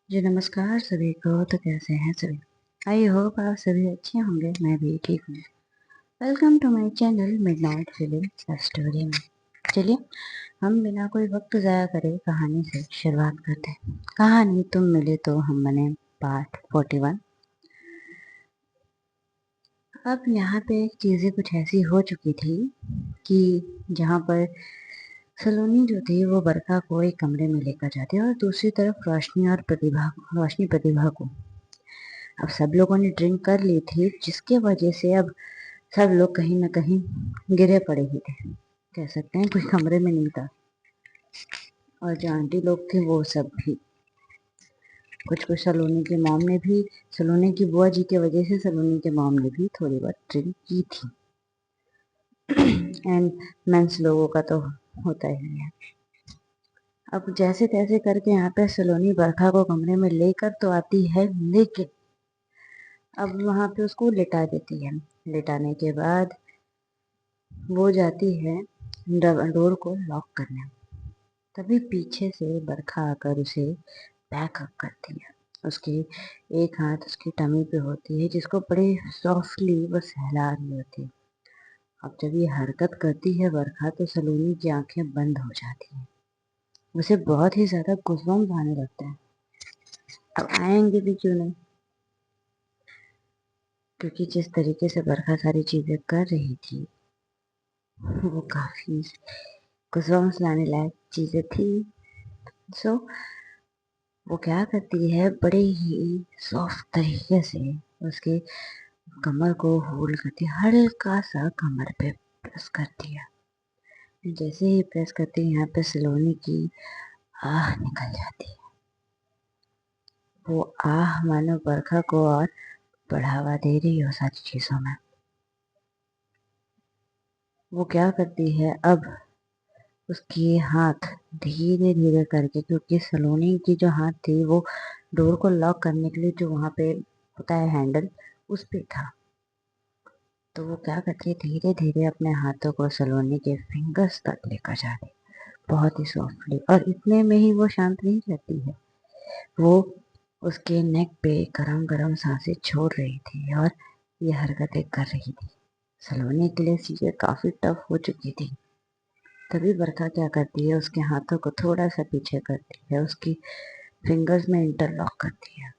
जी नमस्कार सभी को। तो कैसे हैं सभी? आई होप आप सभी अच्छे होंगे। मैं भी ठीक हूँ। Welcome to my channel midnight feelings love story में। चलिए हम बिना कोई वक्त ज़ाया करे कहानी से शुरुआत करते हैं। कहानी तुम मिले तो हम बने, पार्ट 41। अब यहाँ पे चीज़ें कुछ ऐसी हो चुकी थी कि जहाँ पर सलोनी जो थी वो बरखा को एक कमरे में लेकर जाती है और दूसरी तरफ रोशनी प्रतिभा को। अब सब लोगों ने ड्रिंक कर ली थी, जिसके वजह से अब सब लोग कहीं न कहीं गिरे पड़े ही थे। कह सकते हैं कोई कमरे में नहीं था। और जो आंटी लोग थे वो सब भी। कुछ-कुछ सलोनी की बुआ जी की वजह से सलोनी के मॉम ने भी थोड़ी बहुत ड्रिंक की थी। एंड मेंस लोगों का तो होता ही है। अब जैसे-तैसे करके यहाँ पे सलोनी बरखा को कमरे में लेकर तो आती है, लेकिन अब वहाँ पे उसको लिटा देती है। लिटाने के बाद वो जाती है डोर को लॉक करने। तभी पीछे से बरखा आकर उसे बैकअप करती है। उसकी एक हाथ उसकी टमी पे होती है, जिसको बड़े सॉफ्टली वो सहला रही होती है। अब जब ये हरकत करती है बरखा, तो सलोनी की आंखें बंद हो जाती हैं। उसे बहुत ही ज्यादा गूज़बम्स आने लगता है। अब आएंगे भी क्यों नहीं, क्योंकि जिस तरीके से बरखा सारी चीजें कर रही थी वो काफी गूज़बम्स लाने लायक चीजें थी। सो वो क्या करती है, बड़े ही सॉफ्ट तरीके से उसके कमर को होल्ड करती है, हल्का सा कमर पे प्रेस करती है। जैसे ही प्रेस करती है, यहाँ पे सलोनी की आह निकल जाती है। वो आह मानो बरखा को और बढ़ावा दे रही हो सारी चीजों में। वो क्या करती है, अब उसकी हाथ धीरे धीरे करके, क्योंकि सलोनी की जो हाथ थी वो डोर को लॉक करने के लिए जो वहां पे होता है हैंडल, उस पे था। तो वो क्या करती है, धीरे धीरे अपने हाथों को सलोनी के फिंगर्स तक लेकर जाती है, बहुत ही सॉफ्टली। और इतने में ही वो शांत नहीं रहती है, वो उसके नेक पे गरम गरम सांसें छोड़ रही थी और ये हरकतें कर रही थी। सलोनी के लिए चीजें काफी टफ हो चुकी थी। तभी बरखा क्या करती है, उसके हाथों को थोड़ा सा पीछे करती है, उसकी फिंगर्स में इंटरलॉक करती है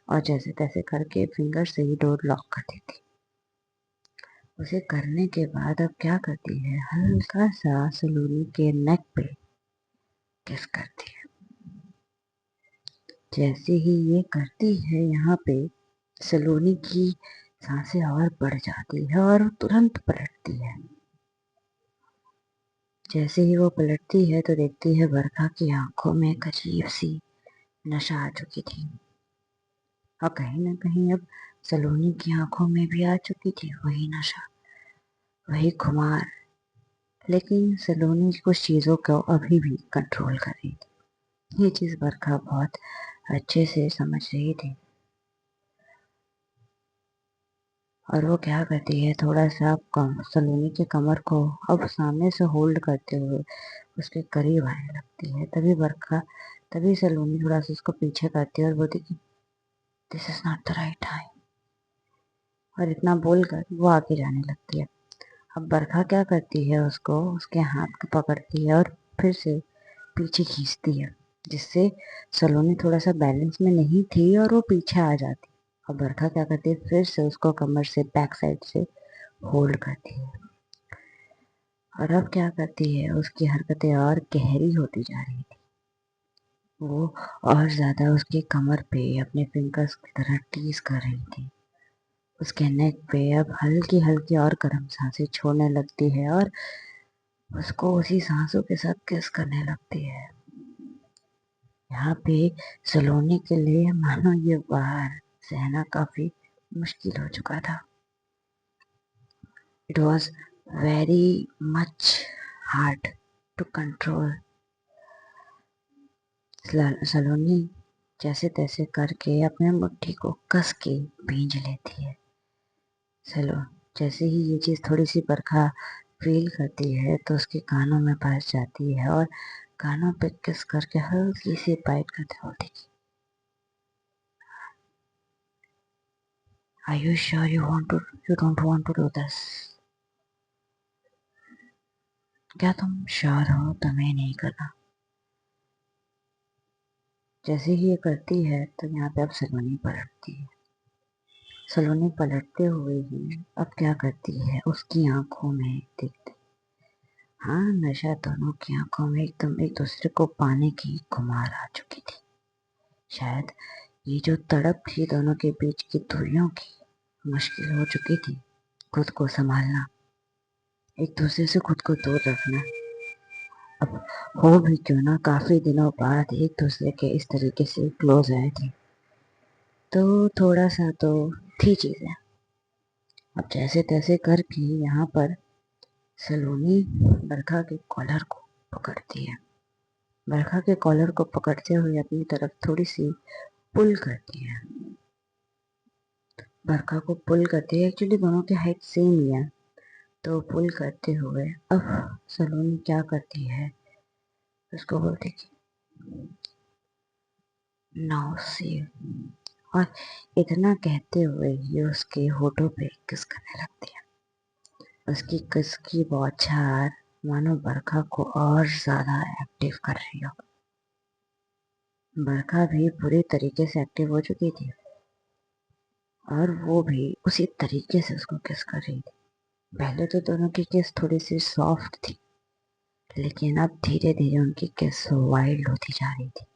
और जैसे तैसे करके फिंगर से ही डोर लॉक कर देती। उसे करने के बाद अब क्या करती है, हल्का सा सलोनी के नेक पे किस करती है। जैसे ही ये करती है, यहाँ पे सलोनी की सांसें और बढ़ जाती है और तुरंत पलटती है। जैसे ही वो पलटती है तो देखती है बरखा की आंखों में एक अजीब सी नशा आ चुकी थी। और कहीं ना कहीं अब सलोनी की आंखों में भी आ चुकी थी वही नशा, वही खुमार। लेकिन सलोनी कुछ चीजों को अभी भी कंट्रोल कर रही थी। ये चीज बरखा बहुत अच्छे से समझ रही थी। और वो क्या करती है, थोड़ा सा सलोनी के कमर को अब सामने से होल्ड करते हुए उसके करीब आने लगती है। तभी सलोनी थोड़ा सा उसको पीछे करती है और बोलती कि this is not the right time, और इतना बोलकर वो आगे जाने लगती है। अब बरखा क्या करती है, उसको उसके हाथ को पकड़ती है और फिर से पीछे खींचती है, जिससे सलोनी थोड़ा सा बैलेंस में नहीं थी और वो पीछे आ जाती। अब बरखा क्या करती है, फिर से उसको कमर से बैक साइड से होल्ड करती है। और अब क्या करती है, उसकी हरकतें और गहरी होती जा रही थी। वो और ज्यादा उसकी कमर पे अपने फिंगर्स की तरह टीज कर रही थी। उसके नेक पे अब हल्की हल्की और गर्म सांसें छोड़ने लगती है और उसको उसी सांसों के साथ किस करने लगती है। यहाँ पे सलोनी के लिए मानो ये बाहर सहना काफी मुश्किल हो चुका था। It was very much hard to control. Saloni जैसे तैसे करके अपने मुट्ठी को कस के भींच लेती है। चलो, जैसे ही ये चीज थोड़ी सी बरखा फील करती है तो उसके कानों में फंस जाती है और कानों पे किस करके हल्की सी बाइट करते बोलती Are you sure you don't want to do this? क्या तुम श्योर हो तुम्हें नहीं करना? जैसे ही ये करती है तो यहाँ पे अब सलोनी पलटती है। सलोनी पलटते हुए ही अब क्या करती है, उसकी आंखों में देखते, हाँ, नशा दोनों की आंखों में एकदम एक दूसरे को पाने की खुमार आ चुकी थी। शायद ये जो तड़प थी दोनों के बीच की दूरियों की, मुश्किल हो चुकी थी खुद को संभालना, एक दूसरे से खुद को दूर रखना। अब हो भी क्यों ना काफी दिनों बाद एक दूसरे के इस तरीके से क्लोज आए थे, तो थोड़ा सा तो थी चीजें। अब जैसे तैसे करके यहाँ पर सलोनी बरखा के कॉलर को पकड़ती है। बरखा के कॉलर को पकड़ते हुए अपनी तरफ थोड़ी सी पुल करती है। बरखा को पुल करती है, एक्चुअली दोनों की हाइट सेम ही है, तो पुल करते हुए अब सलोनी क्या करती है, उसको बोलती कि नाउ सी, और इतना कहते हुए ये उसके होठों पे किस करने लगती है। उसकी किस की बौछार मानो बरखा को और ज्यादा एक्टिव कर रही हो। बरखा भी पूरी तरीके से एक्टिव हो चुकी थी और वो भी उसी तरीके से उसको किस कर रही थी। पहले तो दोनों की किस थोड़ी सी सॉफ्ट थी, लेकिन अब धीरे धीरे उनकी किस वाइल्ड होती जा रही थी।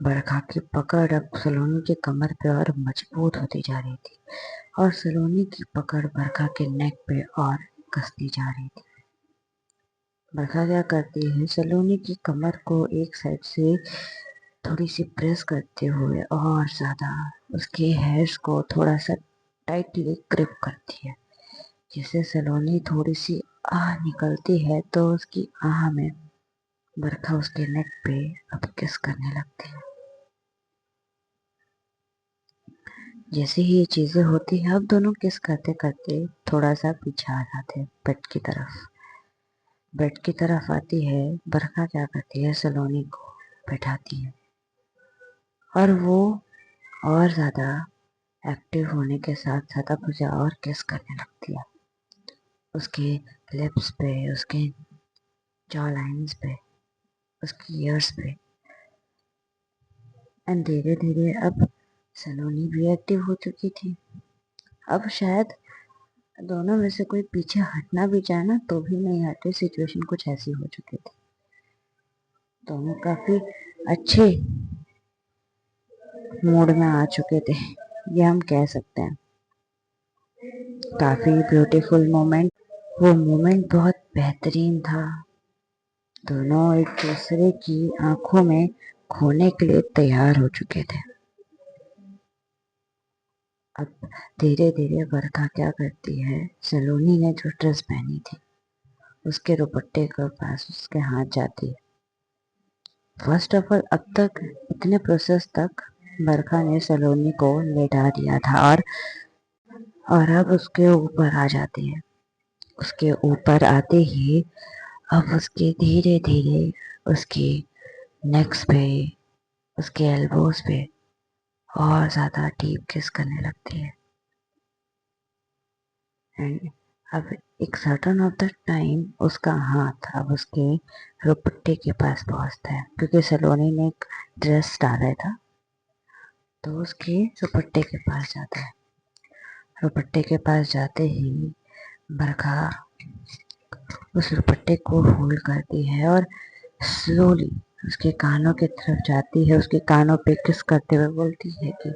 बरखा की पकड़ अब सलोनी के कमर पे और मजबूत होती जा रही थी और सलोनी की पकड़ बरखा के नेक पे और कसती जा रही थी। बरखा क्या करती है, सलोनी की कमर को एक साइड से थोड़ी सी प्रेस करते हुए और ज्यादा उसके हेयर्स को थोड़ा सा टाइटली ग्रिप करती है, जिससे सलोनी थोड़ी सी आह निकलती है तो उसकी आह में बरखा उसके नेक पे अब किस करने लगती है। जैसे ही ये चीजें होती है अब दोनों किस करते करते थोड़ा सा पीछे आ जाते हैं बेड की तरफ। बेड की तरफ आती है, बरखा क्या करती है, सलोनी को बैठाती है और वो और ज्यादा एक्टिव होने के साथ साथ अब मुझे और किस करने लगती है, उसके लिप्स पे, उसके जॉ लाइन्स पे, उसकी ईयर्स पे। एंड धीरे धीरे अब सलोनी भी एक्टिव हो चुकी थी। अब शायद दोनों में से कोई पीछे हटना भी चाहे ना तो भी नहीं हटे, सिचुएशन कुछ ऐसी हो चुकी थी। दोनों काफी अच्छे मूड में आ चुके थे, ये हम कह सकते हैं। काफी ब्यूटीफुल मोमेंट, वो मोमेंट बहुत बेहतरीन था। दोनों एक दूसरे की आंखों में खोने के लिए तैयार हो चुके थे। अब धीरे धीरे बरखा क्या करती है, सलोनी ने जो ड्रेस पहनी थी उसके दुपट्टे के पास उसके हाथ जाती है। फर्स्ट ऑफ ऑल अब तक इतने प्रोसेस तक बरखा ने सलोनी को लेटा दिया था और अब उसके ऊपर आ जाती है। उसके ऊपर आते ही अब उसके धीरे धीरे उसकी नेक्स पे, उसके एल्बोज पे और ज्यादा डीप किस करने लगती है। एंड अब एक सर्टन ऑफ द टाइम उसका हाथ अब उसके दुपट्टे के पास पहुंचता है, क्योंकि सलोनी ने एक ड्रेस डाला था तो उसके दुपट्टे के पास जाता है। दुपट्टे के पास जाते ही बरखा उस दुपट्टे को होल्ड करती है और स्लोली उसके कानों की तरफ जाती है, उसके कानों पे किस करते हुए बोलती है कि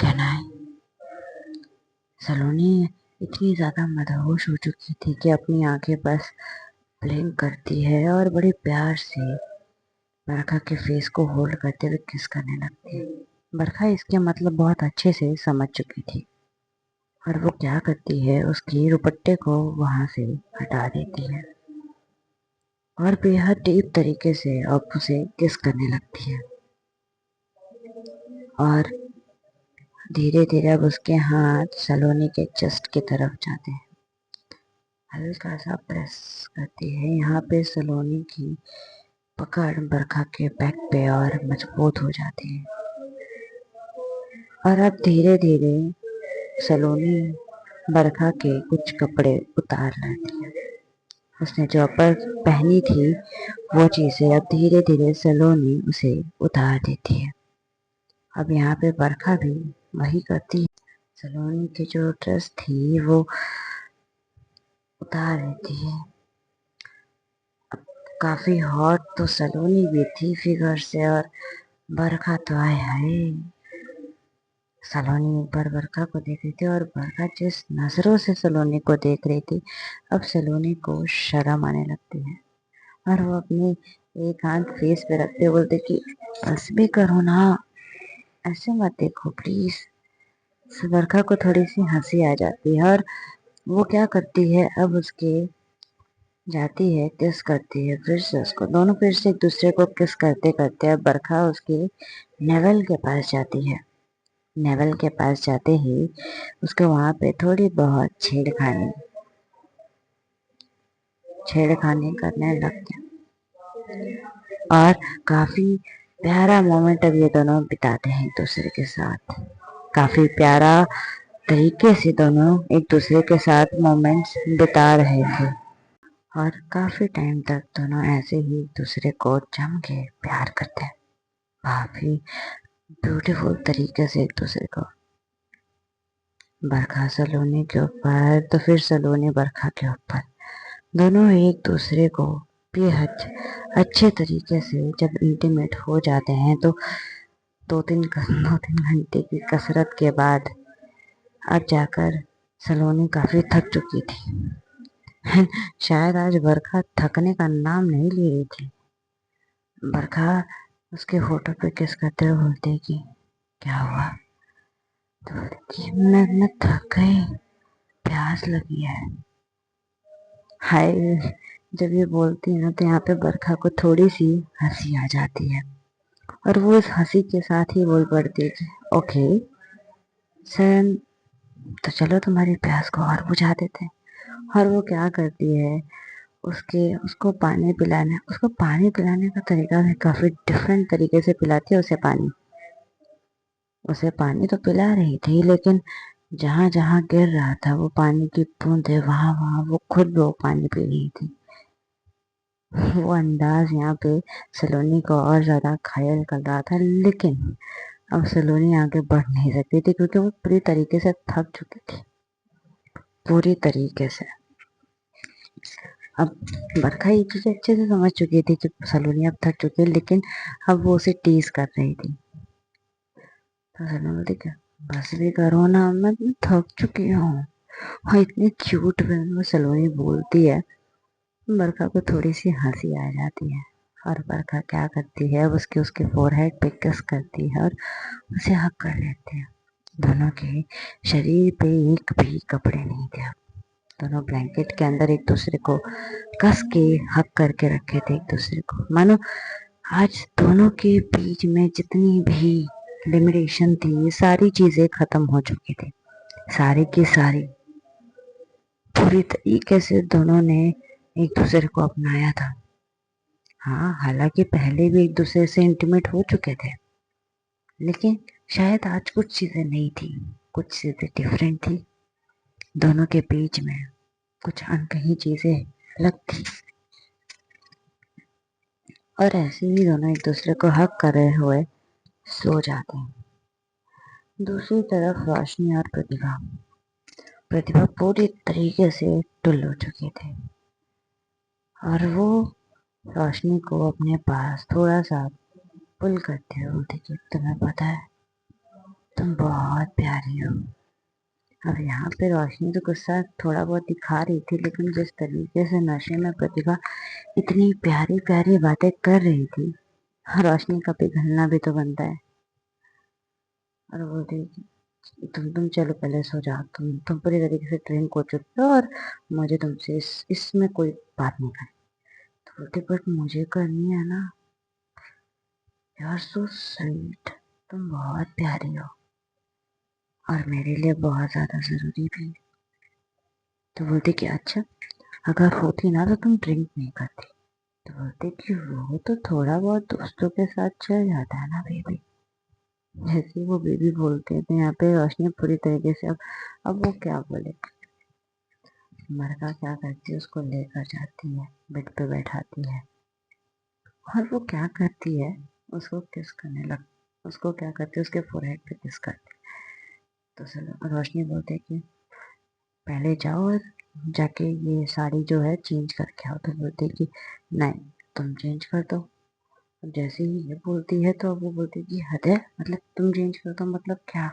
कैन आई। सलोनी इतनी ज्यादा मदहोश हो चुकी थी कि अपनी आंखें बस ब्लिंक करती है और बड़े प्यार से बरखा के फेस को होल्ड करते हुए किस करने लगती है। बरखा इसके मतलब बहुत अच्छे से समझ चुकी थी और वो क्या करती है, उसके दुपट्टे को वहां से हटा देती है और बेहद डीप तरीके से अब उसे किस करने लगती है। और धीरे धीरे अब उसके हाथ सलोनी के चेस्ट की तरफ जाते हैं, हल्का सा प्रेस करती है। यहाँ पे सलोनी की पकड़ बरखा के बैक पे और मजबूत हो जाती है और अब धीरे धीरे सलोनी बरखा के कुछ कपड़े उतार लाती है। उसने जो अपर पहनी थी वो चीजें अब धीरे धीरे सलोनी उसे उतार देती है। अब यहाँ पे बरखा भी वही करती है, सलोनी की जो ड्रेस थी वो उतार देती है। काफी हॉट तो सलोनी भी थी फिगर से, और बरखा तो आए हाय। सलोनी एक बार बरखा को देख रही थी और बरखा जिस नजरों से सलोनी को देख रही थी, अब सलोनी को शर्म आने लगती है और वो अपनी एक हाथ फेस पे रखते हुए बोलते कि बस भी करो ना, ऐसे मत देखो प्लीज। बरखा को थोड़ी सी हंसी आ जाती है और वो क्या करती है, अब उसके जाती है किस करती है फिर से उसको, दोनों फिर से एक दूसरे को किस करते करते अब बरखा उसके नेवल के पास जाती है। नेवल के पास जाते ही उसको वहां पे थोड़ी बहुत छेड़खानी करने लगते और काफी प्यारा मोमेंट अब ये दोनों बिताते हैं एक दूसरे के साथ। काफी प्यारा तरीके से दोनों एक दूसरे के साथ मोमेंट्स बिता रहे थे और काफी टाइम तक दोनों ऐसे ही एक दूसरे को जम के प्यार करते हैं, काफी ब्यूटीफुल तरीके से एक दूसरे को। बरखा सलोनी के ऊपर तो फिर सलोनी बरखा के ऊपर, दोनों एक दूसरे को बेहद अच्छे तरीके से जब इंटीमेट हो जाते हैं तो दो तीन घंटे की कसरत के बाद अब जाकर सलोनी काफी थक चुकी थी। शायद आज बरखा थकने का नाम नहीं ले रही थी। बरखा उसके होठों पे किस करते हुए बोलती कि क्या हुआ, तो बोलती मैं थक गई, प्यास लगी है। हाय, जब ये बोलती है ना तो यहाँ पे बरखा को थोड़ी सी हंसी आ जाती है और वो उस हंसी के साथ ही बोल पड़ती है कि ओके सर, तो चलो तुम्हारी प्यास को और बुझा देते हैं। और वो क्या करती है, उसको पानी पिलाने का तरीका भी काफी डिफरेंट तरीके से पिलाती है उसे पानी तो पिला रही थी, लेकिन जहां जहां गिर रहा था वो पानी की बूंदे वहां वहां वो खुद वो पानी पी रही थी। वो अंदाज यहाँ पे सलोनी को और ज्यादा घायल कर रहा था, लेकिन अब सलोनी आगे बढ़ नहीं सकती थी क्योंकि वो पूरी तरीके से थक चुकी थी, पूरी तरीके से। अब बरखा ये चीज अच्छे से समझ चुकी थी कि सलोनी अब थक चुकी है, लेकिन अब वो उसे टीज कर रही थी। तो सलोनी बोलती क्या बस भी करो ना, मैं थक चुकी हूँ। और इतनी क्यूट वे में सलोनी बोलती है, बरखा को थोड़ी सी हंसी आ जाती है और बरखा क्या करती है, अब उसके उसके फोरहेड पे किस करती है और उसे हक कर लेते हैं। दोनों के शरीर पे एक भी कपड़े नहीं थे, दोनों ब्लैंकेट के अंदर एक दूसरे को कस के हक करके रखे थे एक दूसरे को, मानो आज दोनों के बीच में जितनी भी लिमिटेशन थी सारी चीजें खत्म हो चुकी थी, सारी की सारी। पूरी तरीके से दोनों ने एक दूसरे को अपनाया था। हाँ, हालांकि पहले भी एक दूसरे से इंटीमेट हो चुके थे, लेकिन शायद आज कुछ चीजें नहीं थी, कुछ चीजें डिफरेंट थी। दोनों के बीच में कुछ अनकही चीजें अलग थी और ऐसे ही दोनों एक दूसरे को हक करे हुए सो जाते हैं। दूसरी तरफ रोशनी और प्रतिभा प्रतिभा पूरी तरीके से टुल हो चुके थे और वो रोशनी को अपने पास थोड़ा सा पुल करते हुए बोलती कि तुम्हें पता है तुम बहुत प्यारी हो। अब यहाँ पे रोशनी तो गुस्सा थोड़ा बहुत दिखा रही थी, लेकिन जिस तरीके से नशे में प्रतिभा इतनी प्यारी प्यारी बातें कर रही थी, रोशनी का पिघलना भी तो बनता है। और बोलती तुम चलो पहले सो जाओ, तुम पूरी तरीके से ड्रिंक हो चुके हो और मुझे तुमसे इसमें कोई बात नहीं करनी। तो बोलती बट मुझे करनी है ना, यार सो स्वीट, तुम बहुत प्यारी हो और मेरे लिए बहुत ज्यादा जरूरी भी। तो बोलती कि अच्छा, अगर होती ना तो तुम ड्रिंक नहीं करती। तो बोलते कि वो तो थोड़ा बहुत दोस्तों के साथ चल जाता है ना बेबी, जैसे वो बेबी बोलते हैं तो यहाँ पे रोशनी पूरी तरीके से अब वो क्या बोले। मरका क्या करती है, उसको लेकर जाती है, बेड पे बैठाती है और वो क्या करती है, उसको किस करने लग उसको क्या करती है, उसके फोरहेड पे किस करती है। तो चलो रोशनी बोलते है कि पहले जाओ और जाके ये साड़ी जो है चेंज करके आओ। तो बोलते है कि नहीं, तुम चेंज कर दो। जैसे ही ये बोलती है तो वो बोलती है कि हद है, मतलब तुम चेंज कर दो मतलब क्या,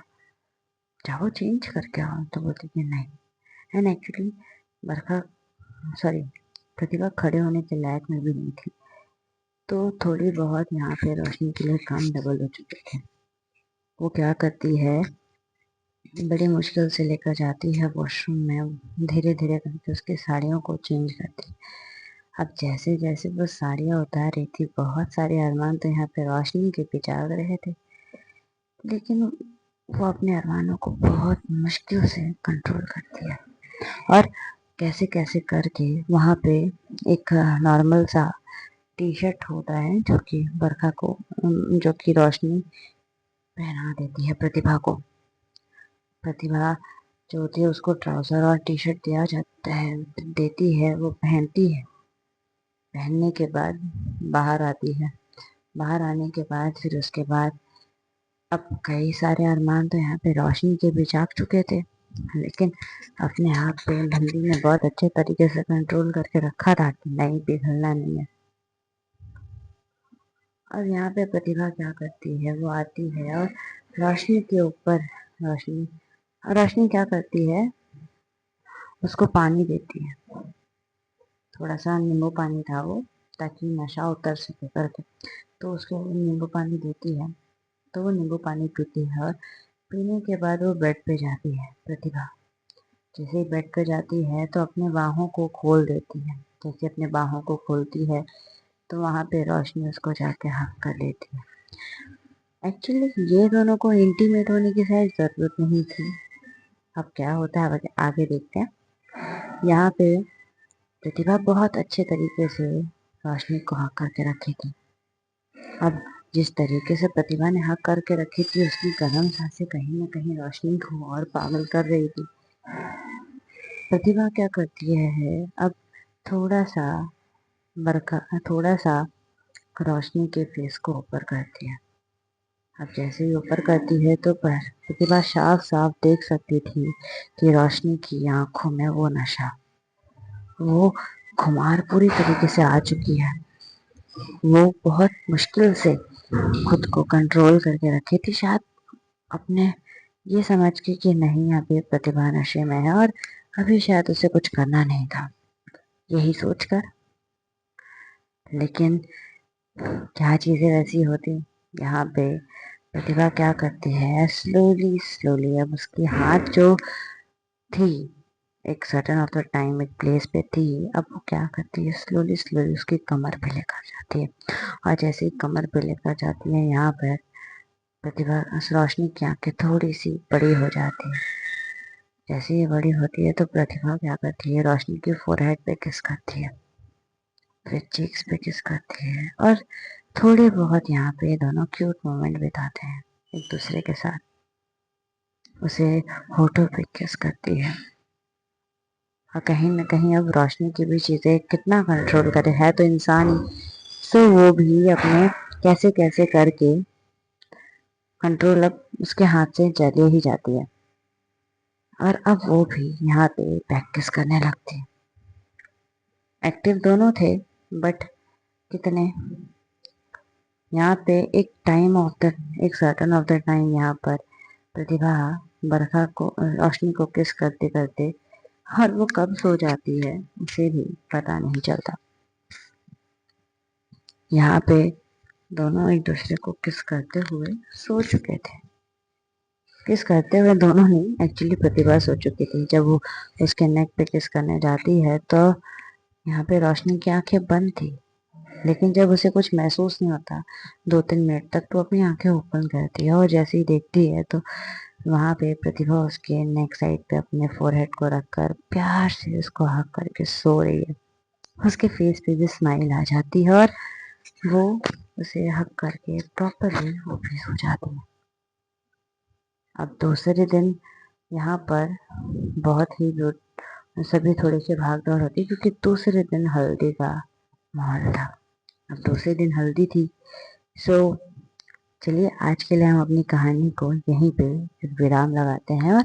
जाओ चेंज करके आओ। तो बोलती है कि नहीं। एंड एक्चुअली बरखा, सॉरी, प्रतिभा खड़े होने के लायक में भी नहीं थी। तो थोड़ी बहुत यहाँ पे रोशनी के लिए काम डबल हो चुके थे। वो क्या करती है, बड़ी मुश्किल से लेकर जाती है वॉशरूम में, धीरे धीरे करके उसकी साड़ियों को चेंज करती है। अब जैसे जैसे वो साड़ियाँ उतार रही थी, बहुत सारे अरमान तो यहाँ पे रोशनी के पीछे आ रहे थे, लेकिन वो अपने अरमानों को बहुत मुश्किल से कंट्रोल करती है और कैसे कैसे करके वहाँ पे एक नॉर्मल सा टी शर्ट होता है जो कि बरखा को, जो कि रोशनी पहना देती है प्रतिभा को। प्रतिभा जो होती है उसको ट्राउजर और टी शर्ट दिया जाता है, देती है, वो पहनती है। पहनने के बाद बाहर आती है। बाहर आने के बाद फिर उसके बाद अब कई सारे अरमान तो यहाँ पे रोशनी के भी जाग चुके थे, लेकिन अपने आप पे बंदी ने बहुत अच्छे तरीके से कंट्रोल करके रखा था कि नहीं, पिघलना नहीं है। और यहाँ पे प्रतिभा क्या करती है, वो आती है और रोशनी के ऊपर, रोशनी रोशनी क्या करती है, उसको पानी देती है। थोड़ा सा नींबू पानी था वो, ताकि नशा उतर सके करके। तो उसको नींबू पानी देती है, तो वो नींबू पानी पीती है और पीने के बाद वो बेड पे जाती है प्रतिभा। जैसे ही बेड पे जाती है तो अपने बाहों को खोल देती है। जैसे अपने बाहों को खोलती है तो वहाँ पे रोशनी उसको जाके हक कर लेती है। एक्चुअली ये दोनों को इंटीमेट होने की शायद जरूरत नहीं थी। अब क्या होता है आगे देखते हैं। यहाँ पे प्रतिभा बहुत अच्छे तरीके से रोशनी को हक करके रखी थी। अब जिस तरीके से प्रतिभा ने हक करके रखी थी, उसकी गर्म सांसें कहीं ना कहीं रोशनी को और पागल कर रही थी। प्रतिभा क्या करती है, अब थोड़ा सा बरखा, थोड़ा सा रोशनी के फेस को ऊपर करती है। अब जैसे ही ऊपर करती है तो प्रतिभा साफ साफ देख सकती थी कि रोशनी की आंखों में वो नशा, वो खुमार पूरी तरीके से आ चुकी है। वो बहुत मुश्किल से खुद को कंट्रोल करके रखी थी, शायद अपने ये समझ के कि नहीं, अभी प्रतिभा नशे में है और अभी शायद उसे कुछ करना नहीं था, यही सोचकर। लेकिन क्या चीजें वैसी होती। यहाँ पे प्रतिभा क्या करती है, स्लोली स्लोली, अब उसकी हाथ जो थी एक सर्टन ऑफ द टाइम एक प्लेस पे थी, अब वो क्या करती है, स्लोली स्लोली उसकी कमर पे लेकर जाती है। और जैसे ही कमर पे लेकर जाती है, यहाँ पर प्रतिभा, रोशनी की आंखें थोड़ी सी बड़ी हो जाती है। जैसे ये बड़ी होती है तो प्रतिभा क्या करती है, रोशनी की फोरहेड पे किस करती है, फिर चीक्स पे किस करती है और थोड़े बहुत यहाँ पे दोनों क्यूट मोमेंट बिताते हैं एक दूसरे के साथ। उसे होठों पे किस करती है और कहीं ना कहीं अब रोशनी की भी चीजें कितना कंट्रोल करे, है तो इंसान ही, सो वो भी अपने कैसे कैसे करके कंट्रोल अब उसके हाथ से चली ही जाती है। और अब वो भी यहाँ पे प्रैक्टिस करने लगती है। एक्टिव दोनों थे, बट कितने, यहाँ पे एक टाइम ऑफ द, एक सर्टन ऑफ द टाइम यहाँ पर प्रतिभा बरखा को, रोशनी को किस करते करते, और वो कब सो जाती है उसे भी पता नहीं चलता। यहाँ पे दोनों एक दूसरे को किस करते हुए सो चुके थे। किस करते हुए दोनों नहीं, एक्चुअली प्रतिभा सो चुकी थी। जब वो उसके नेक पे किस करने जाती है तो यहाँ पे रोशनी की आंखें बंद थी, लेकिन जब उसे कुछ महसूस नहीं होता 2-3 मिनट तक तो अपनी आंखें ओपन करती है और जैसे ही देखती है तो वहाँ पे प्रतिभा उसके नेक साइड पे अपने फोरहेड को रखकर प्यार से उसको हक करके सो रही है। उसके फेस पे भी स्माइल आ जाती है और वो उसे हक करके प्रॉपरली वो भी सो जाती है। अब दूसरे दिन यहाँ पर बहुत ही सभी थोड़े से भाग दौड़ होती क्योंकि दूसरे दिन हल्दी का माहौल था। अब दूसरे दिन हल्दी थी। सो चलिए आज के लिए हम अपनी कहानी को यहीं पे विराम लगाते हैं और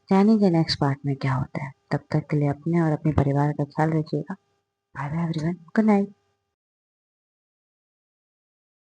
जानेंगे नेक्स्ट पार्ट में क्या होता है। तब तक के लिए अपने और अपने परिवार का ख्याल रखिएगा। Bye bye everyone, good night.